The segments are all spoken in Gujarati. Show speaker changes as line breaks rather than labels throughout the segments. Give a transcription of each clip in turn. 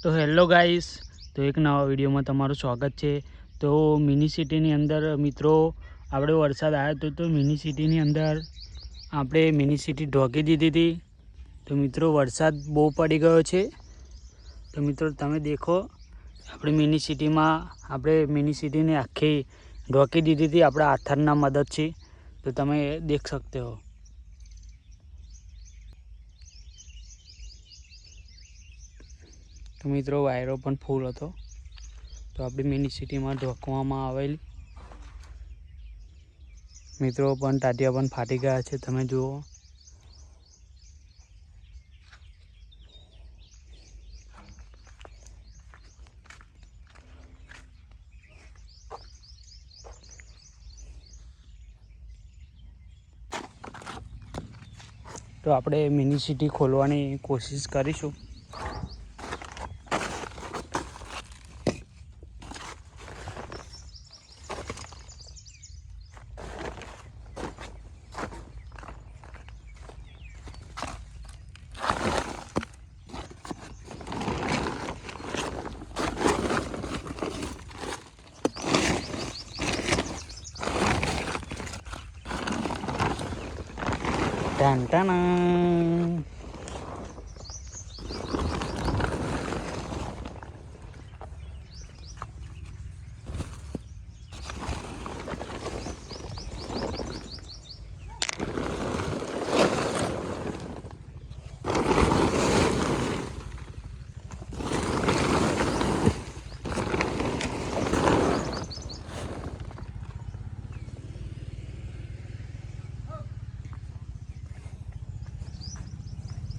તો હેલો ગાઈસ, તો એક નવા વિડીયોમાં તમારું સ્વાગત છે। તો મિની સિટીની અંદર મિત્રો આપણે વરસાદ આવ્યો તો મિની સિટીની અંદર આપણે મિની સિટી ઢોકી દીધી હતી। તો મિત્રો વરસાદ બહુ પડી ગયો છે। તો મિત્રો તમે દેખો આપણે મિની સિટીને આખી ઢોકી દીધી હતી આપણા આથરના મદદથી। તો તમે દેખ सकते हो। તો મિત્રો વાયરો પણ ફૂલ હતો। તો આપણી મિની સિટીમાં ઢોકવામાં આવેલી મિત્રો પણ ટાટિયા પણ ફાટી ગયા છે, તમે જુઓ। તો આપણે મિની સિટી ખોલવાની કોશિશ કરીશું। Ton ton.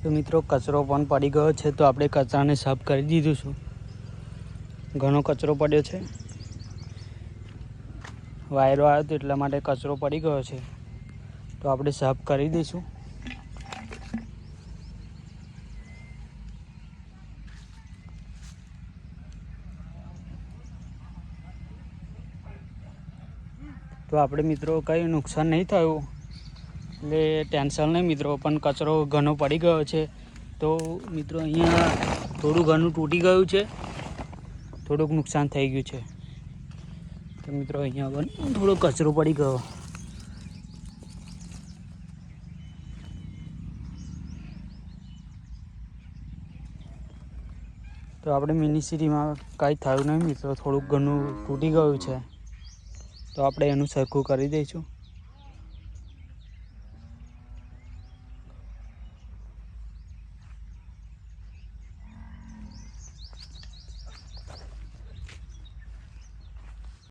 તો મિત્રો કચરો પણ પડી ગયો છે, તો આપણે કચરાને સાફ કરી દીધું છું। ઘણો કચરો પડ્યો છે, વાયરો આવ્યો તો એટલા માટે કચરો પડી ગયો છે, તો આપણે સાફ કરી દઈશું। તો આપણે મિત્રો કંઈ નુકસાન નહીં થયું એટલે ટેન્શન નહીં મિત્રો, પણ કચરો ઘણો પડી ગયો છે। તો મિત્રો અહીંયા થોડું ઘણું તૂટી ગયું છે, થોડુંક નુકસાન થઈ ગયું છે। તો મિત્રો અહીંયા પણ થોડો કચરો પડી ગયો। તો આપણે મિની સિટીમાં કાંઈ થયું નહીં મિત્રો, થોડુંક ઘણું તૂટી ગયું છે, તો આપણે એનું સરખું કરી દઈશું।